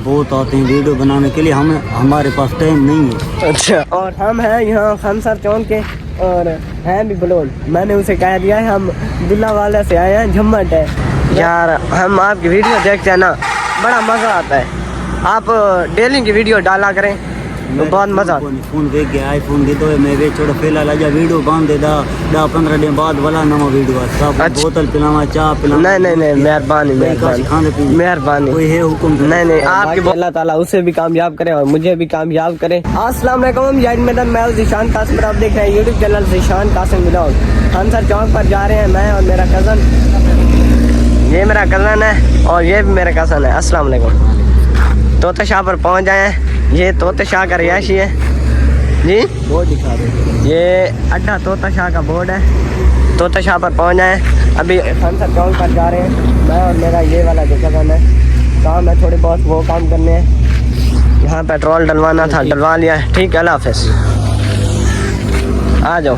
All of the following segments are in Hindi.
बहुत आते हैं वीडियो बनाने के लिए, हमारे पास टाइम नहीं है। अच्छा, और हम हैं यहाँ खानसर चौक के और हैं भी बलोल। मैंने उसे कह दिया है हम दूल्हा वाला से आए हैं, झम्मट है यार। हम आपकी वीडियो देखते हैं ना, बड़ा मज़ा आता है। आप डेली की वीडियो डाला करें तो बहुत मज़ा आता है। फोन देख के आईफोन दे दो मैं वे छोड़ा फेला लाजा वीडियो बांध दे 10-15 दिन बाद वाला नवा वीडियो सब बोतल पिलावा चाय पिलावा। नहीं मेहरबानी मेहरबानी कोई है हुक्म नहीं आपके अल्लाह ताला उसे भी कामयाब करे और मुझे भी कामयाब करे। अस्सलाम वालेकुम यार, मैं ज़ीशान कासिम, आप देख रहे हैं YouTube channel Zeeshan Kasim vlog. Khansar Chowk पर जा रहे हैं मैं और मेरा कज़न। ये मेरा कज़न है और ये भी मेरा कज़न है। अस्सलाम वालेकुम। तोता शाह पर पहुंच जाए हैं। ये तोता शाह का रिहायशी है जी, बोर्ड दिखा रहे। ये अड्डा तोता शाह का बोर्ड है। तोता शाह पर पहुंच जाए। अभी खानसर चौक पर जा रहे हैं मैं और मेरा ये वाला जो कज़न है। काम है थोड़ी बहुत, वो काम करने हैं। यहाँ पेट्रोल डलवाना था, डलवा लिया। ठीक है, अल्लाह हाफ़िज़। आ जाओ,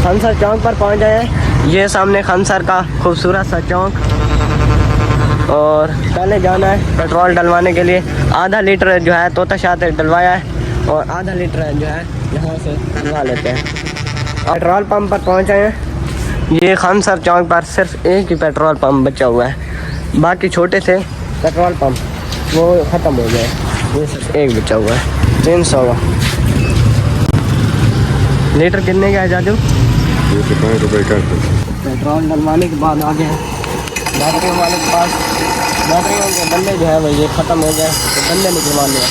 खानसर चौक पर पहुंच जाए। ये सामने खानसर का खूबसूरत सा चौक, और पहले जाना है पेट्रोल डलवाने के लिए। आधा लीटर जो है तोता शाह से डलवाया है और आधा लीटर जो है यहाँ से डलवा लेते हैं। पेट्रोल पंप पर पहुँचे हैं। ये खानसर चौक पर सिर्फ एक ही पेट्रोल पंप बचा हुआ है, बाकी छोटे से पेट्रोल पंप वो ख़त्म हो गए। ये सिर्फ एक बचा हुआ है, 300 का लीटर। कितने का है जाजू? 5 रुपये का। पेट्रोल डलवाने के बाद आ गए बैटरी वाले के पास। बैटरियों के बंदे जो है वो ये ख़त्म हो गए, तो बंदे निकलवा लिया।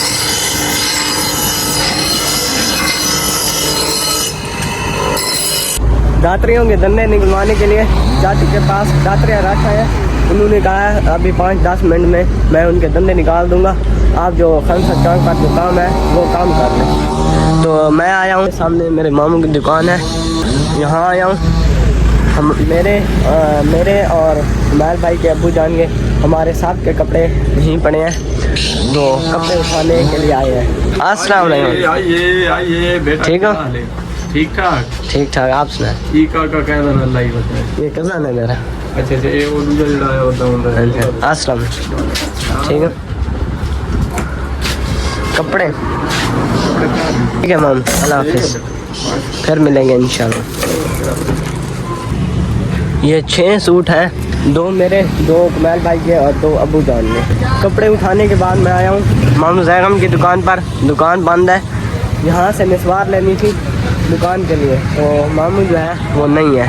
दात्रियों के धंधे निकलवाने के लिए चाची के पास दात्रियाँ रखा है। उन्होंने कहा है अभी 5-10 मिनट में मैं उनके धंधे निकाल दूंगा, आप जो खानसर चौक पर जो काम है वो काम कर लें। तो मैं आया हूँ, सामने मेरे मामू की दुकान है, यहाँ आया हूँ। हम मेरे और मैल भाई के अब्बू जान के हमारे साथ के कपड़े यहीं पड़े हैं, तो कपड़े उठाने के लिए आए हैं। अस्सलाम वालेकुम। आइए बेटा, ठीक हो? ठीक ठाक आप सुनाए? ठीक का कहना अल्लाह ही बताए। ये कज़न है मेरा। अच्छा ये वो दूसरा जड़ा है होता अस्सलाम। ठीक है, कपड़े ठीक है मैम, अल्लाह हाफ़िज़, फिर मिलेंगे इंशाल्लाह। ये 6 सूट हैं, 2 मेरे, 2 कमैल भाई के और 2 अबू जान के। कपड़े उठाने के बाद मैं आया हूँ मामू ज़ैगम की दुकान पर। दुकान बंद है, यहाँ से निस्वार लेनी थी दुकान के लिए, तो मामू जो है वो नहीं है,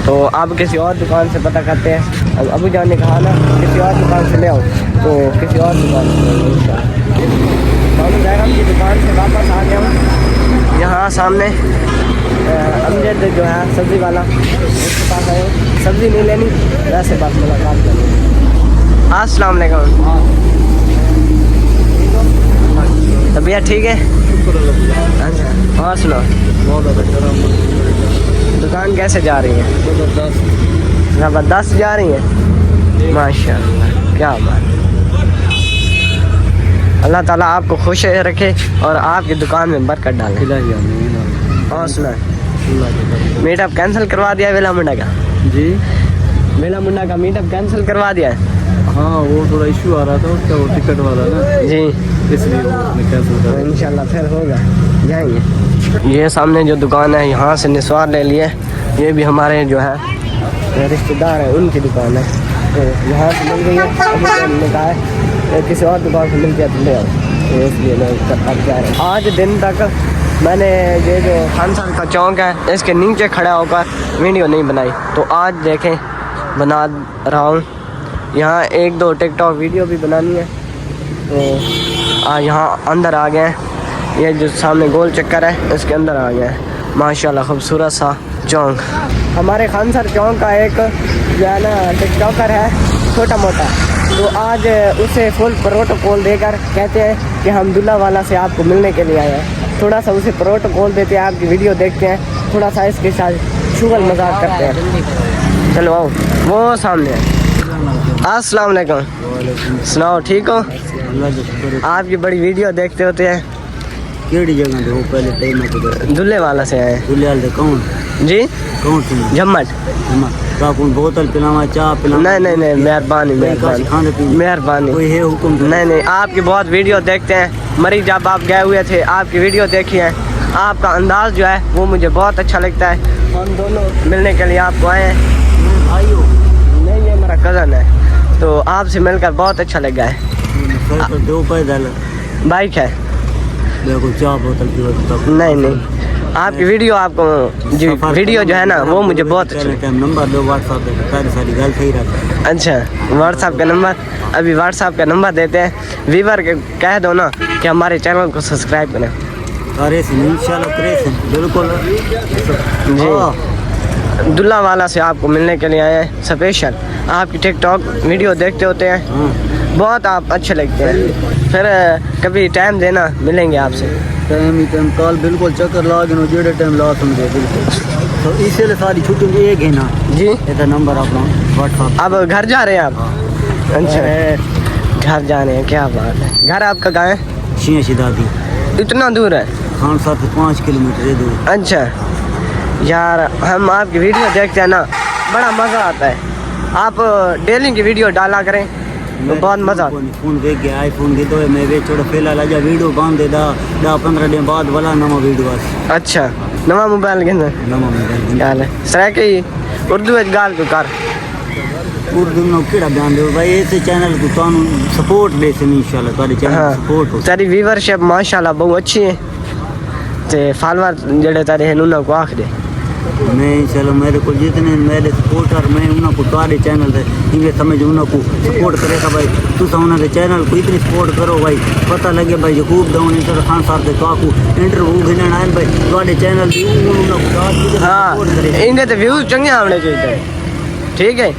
तो अब किसी और दुकान से पता करते हैं। अब अबू जान ने कहा ना किसी और दुकान से ले आओ, तो किसी और दुकान से मामू ज़ैगम की दुकान से वापस आ गया हूँ। यहाँ सामने अमजद जो है सब्ज़ी वाला, उसके पास आए। सब्ज़ी नहीं लेनी, वैसे बात मुलाकात करनी। अस्सलाम वालेकुम। तबीयत ठीक है? हाँ सुनो, दुकान कैसे जा रही है? ज़बरदस्त जा रही है, माशाअल्लाह, क्या बात। अल्लाह ताला आपको खुश रखे और आपकी दुकान में बरकत डाले। हाँ सुना, मीटअप कैंसिल करवा दिया वेला मुंडा का जी। वेला मुंडा का मीटअप कैंसिल करवा दिया है। हाँ वो थोड़ा इशू आ रहा था उसका, वो टिकट वाला ना जी, इसलिए वो कैंसिल कर। इंशाल्लाह फिर होगा, जाएंगे। ये सामने जो दुकान है यहाँ से निस्वार ले लिए। ये भी हमारे जो है रिश्तेदार हैं, उनकी दुकान है, तो यहाँ से मिल गई है। उन्होंने कहा है किसी और दुकान से मिल गया तो ले आओ, तो इसलिए मैं अब जा रहा हूँ। आज दिन तक मैंने ये जो खानसर का चौक है इसके नीचे खड़ा होकर वीडियो नहीं बनाई, तो आज देखें बना रहा हूँ। यहाँ 1-2 टिकटॉक वीडियो भी बनानी है, तो यहाँ अंदर आ गए हैं। ये जो सामने गोल चक्कर है इसके अंदर आ गया है। माशाल्लाह खूबसूरत सा चौक। हमारे खानसर चौक का एक जो है ना टिकटॉकर है छोटा मोटा, तो आज उसे फुल प्रोटोकॉल देकर कहते हैं कि हम दूल्हा वाला से आपको मिलने के लिए आए हैं। थोड़ा सा उसे प्रोटोकॉल देते हैं, आपकी वीडियो देखते हैं, थोड़ा सा इसके साथ शुगल मजाक करते हैं। चलो आओ, वो सामने है। अस्सलाम वालेकुम। सुनाओ ठीक हो? आपकी बड़ी वीडियो देखते होते हैं, केड़ी जगह दे वो पहले टाइम में तो दुल्ले वाला से आए दुलियाल दे कौन जी कौन थी जम्मट तो आप बोतल पिलावा चाय पिलावा नहीं मेहरबानी खाने पीने मेहरबानी कोई है हुक्म नहीं आपकी बहुत वीडियो देखते हैं मरीज जब आप गए हुए थे आपकी वीडियो देखी है आपका अंदाज जो है वो मुझे बहुत अच्छा लगता है हम दोनों मिलने के लिए आपको आए हैं भाई हो नहीं ये मेरा कज़न है तो आपसे मिलकर बहुत अच्छा लगा है तो दो पैदल बाइक है देखो चाय बोतल पी नहीं आपकी वीडियो आपको जी वीडियो जो है ना वो मुझे बहुत अच्छा लगता टाइम नंबर दो व्हाट्सएप पे सारी गल सही रहता है अच्छा व्हाट्सएप का नंबर अभी व्हाट्सएप का नंबर देते हैं वीवर के कह दो ना कि हमारे चैनल को सब्सक्राइब करें अरे इंशाल्लाह करें बिल्कुल जी दुल्ला वाला से आपको मिलने के लिए आए हैं स्पेशल आपकी टिकटॉक वीडियो देखते होते हैं बहुत आप अच्छे लगते हैं फिर कभी टाइम देना मिलेंगे आपसे टाइम कॉल बिल्कुल चक्कर ला गिनो जेड़े टाइम ला समझे बिल्कुल तो इसलिए सारी छुट्टी एक है ना जी ये नंबर अपना व्हाट्सएप अब घर जा रहे हैं आप अच्छा घर जा रहे हैं क्या बात है घर आपका कहाँ है शिया दादी इतना दूर है खान साहब से 5 किलोमीटर दूर अच्छा यार हम आपकी वीडियो देखते हैं ना बड़ा मज़ा आता है आप डेली की वीडियो डाला करें तो बहुत मज़ा आता है फोन देख के आईफोन की तो मैं वे छोड़ा फेला लाजा वीडियो बांध दे 10-15 दिन बाद वाला नवा वीडियो अच्छा नवा मोबाइल के नवा मोबाइल गाल है सर के उर्दू गाल को कर उर्दू में केड़ा बयान दो भाई ऐसे चैनल को तानु सपोर्ट दे से इंशाल्लाह तारे चैनल सपोर्ट हो तेरी व्यूअरशिप माशाल्लाह बहुत अच्छी है ते फॉलोअर जेड़े तारे हैं उन्हें को आख दे मैं इंशाल्लाह मेरे को जितने मेरे सपोर्टर मैं उनको तारे चैनल से इनके समझ उनको सपोर्ट करेगा भाई तू उन्होंने चैनल को इतनी सपोर्ट करो भाई पता लगे भाई खूब डाउन इंटर खान साहब के तो इंटरव्यू गिनण आए भाई तारे चैनल दी उनको हाँ इनके तो व्यूज चंगे आने चाहिए ठीक है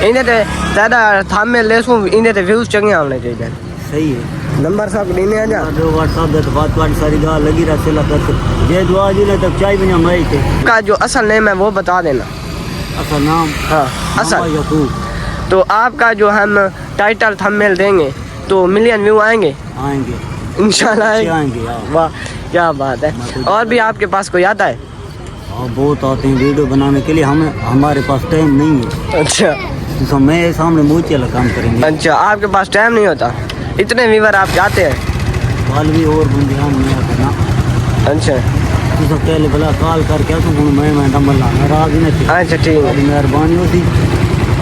इन्हें तो ज़्यादा थामे लेसू इन्हें तो व्यूज चंगे आने चाहिए सही है नंबर सब लेने आ जा जो व्हाट्सएप पे तो बात वाली सारी गाल लगी रहा सेला करते ये दुआ जिले तक चाय भी ना मई थे का जो असल नेम है वो बता देना असल नाम हाँ असल यकूब तो आपका जो हम टाइटल थंबनेल देंगे तो मिलियन व्यू आएंगे इंशाल्लाह आएंगे वाह क्या बात है और भी आपके पास कोई आता है बहुत आते हैं वीडियो बनाने के लिए हमारे पास टाइम नहीं है अच्छा तो मैं सामने मुँह चला काम करेंगे अच्छा आपके पास टाइम नहीं होता इतने व्यूवर आप जाते हैं कल भी और बंदे हम नहीं आते अच्छा तू सब पहले भला कॉल करके तू मैं नंबर लाना राज नहीं अच्छा ठीक है मेहरबानी होती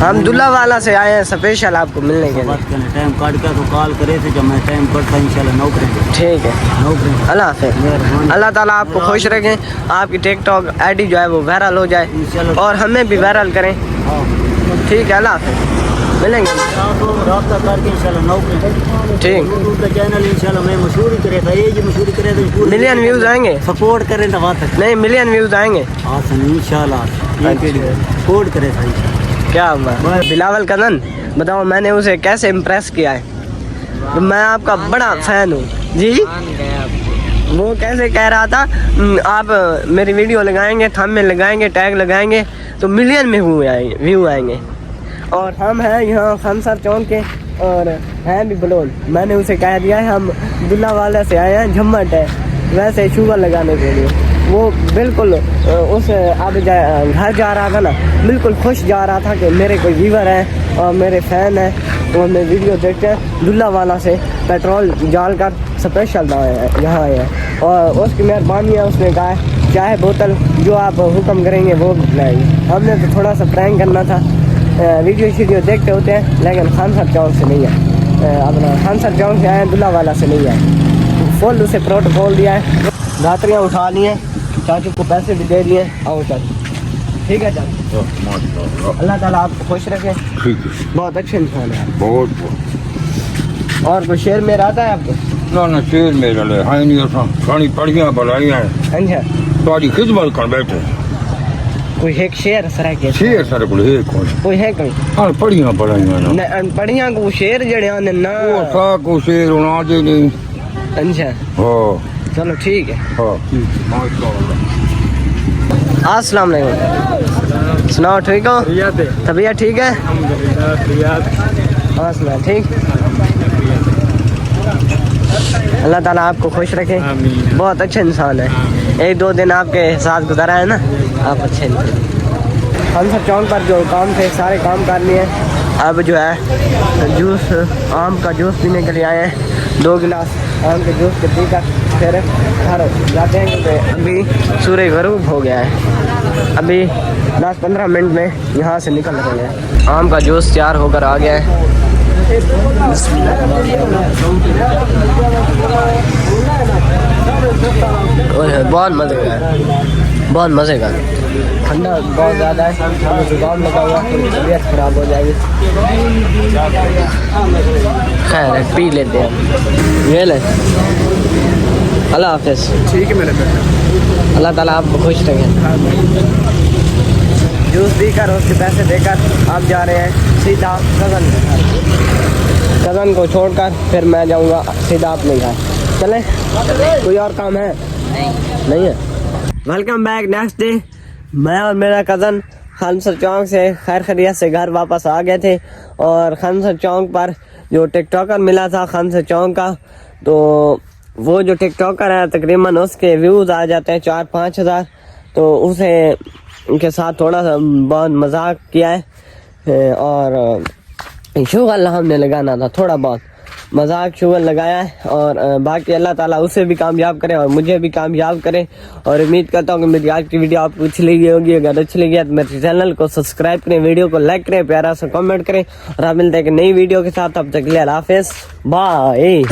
हम दुल्ला वाला से आए हैं स्पेशल आपको मिलने के लिए टाइम काट के तो कॉल करे थे जब मैं टाइम करता इंशाल्लाह नौकरी ठीक है नौकरी अल्लाह हाफ़िज़ अल्लाह ताला आपको खुश रखें आपकी टिकटॉक आईडी जो है वो वायरल हो जाए और हमें भी वायरल करें ठीक है अल्लाह हाफ़िज़ मिलेंगे रास्ता करके इंशाल्लाह नौकरी ठीक यूट्यूब का चैनल इंशाल्लाह मैं मशहूर करे था ये जो मशहूर करे तो मिलियन व्यूज़ आएंगे सपोर्ट करें ना बात नहीं मिलियन व्यूज़ आएंगे हाँ सर इंशाल्लाह सपोर्ट करे था क्या बिलावल कदन बताओ मैंने उसे कैसे इम्प्रेस किया है तो मैं आपका बड़ा फ़ैन हूँ जी वो कैसे कह रहा था आप मेरी वीडियो लगाएंगे थंबनेल लगाएंगे टैग लगाएंगे तो मिलियन में व्यू आएंगे और हम हैं यहाँ खनसर चौक के और हैं भी बलोन मैंने उसे कह दिया है हम दुल्ला वाले से आए हैं झम्मट है वैसे शुगर लगाने के लिए वो बिल्कुल उस अब घर जा रहा था ना बिल्कुल खुश जा रहा था कि मेरे कोई व्यूवर हैं और मेरे फ़ैन हैं तो हमें वीडियो देखते हैं दुल्ला वाला से पेट्रोल डाल कर स्पेशल यहाँ आए हैं और उसकी मेहरबानी है उसने कहा है चाहे बोतल जो आप हुक्म करेंगे वो लाएंगे हमने तो थोड़ा सा प्रैंक करना था वीडियो देखते होते हैं लेकिन खानसर चौक से नहीं है अपना खानसर चौक से आए दुल्ला वाला से नहीं आए फुल उसे प्रोटोकॉल दिया है रात्रियाँ उठा ली हैं चाचू को पैसे भी दे दिए आओ चाचू ठीक है चाचू अल्लाह ताला आपको खुश रखे ठीक है बहुत अच्छे इंसान है बहुत और कोई शेर में आता है आपको ना शेर मेरे लिए है नहीं असां घणी पढ़ियां भलाइयां अच्छा ਤੁਹਾਡੀ खिदमत कर बैठे कोई एक शेर सर के शेर सारे को है कोई है कोई हाँ पढ़ियां भलाइयां ना पढ़ियां को शेर जड़े आने ना वो सा को शेर उना दे नहीं अच्छा हाँ चलो ठीक है हाँ माशाल्लाह अस्सलाम वालेकुम सुनाओ ठीक हो तबीयत ठीक है हाँ सुना ठीक अल्लाह ताला आपको खुश रखे। बहुत अच्छे इंसान है। 1-2 दिन आपके साथ गुजारा है ना, आप अच्छे इंसान। हम सब चौक पर जो काम थे सारे काम कर लिए। अब जो है जूस, आम का जूस पीने के लिए आए हैं। 2 गिलास आम के जूस के पीकर फिर घर जाते हैं क्योंकि अभी सूर्य गरूब हो गया है। अभी 10-15 मिनट में यहाँ से निकल रहे हैं। आम का जूस तैयार होकर आ गया है। बहुत मज़े का है, बहुत मज़े का। ठंडा बहुत ज़्यादा है, हमें जुकाम लगा हुआ, तबीयत खराब हो जाएगी। खैर है, पी लेते हैं। ये ले, अल्लाह हाफिज़। ठीक है मेरे बेटे। अल्लाह ताला आपको खुश रखें। जूस पीकर उसके पैसे देकर आप जा रहे हैं सीधा कज़न के घर। कज़न को छोड़कर फिर मैं जाऊंगा सीधा अपने घर। चलें? कोई और काम है? नहीं है। Welcome back. नेक्स्ट डे मैं और मेरा कज़न खानसर चौक से खैर खैरियत से घर वापस आ गए थे। और खानसर चौक पर जो टिकटॉकर मिला था खानसर चौक का, तो वो जो टिकटॉकर है तकरीबन उसके व्यूज़ आ जाते हैं 4-5 हज़ार। तो उसे उनके साथ थोड़ा सा बहुत मजाक किया है और शुगर हमने लगाना था, थोड़ा बहुत मजाक शुगर लगाया है। और बाकी अल्लाह ताला उसे भी कामयाब करे और मुझे भी कामयाब करे। और उम्मीद करता हूँ कि मेरी आज की वीडियो आपको अच्छी लगी होगी। अगर अच्छी लगी है तो मेरे चैनल को सब्सक्राइब करें, वीडियो को लाइक करें, प्यारा सा कमेंट करें। और आप मिलते हैं एक नई वीडियो के साथ। अब तक के लिए अल्लाह हाफिज़, बाय।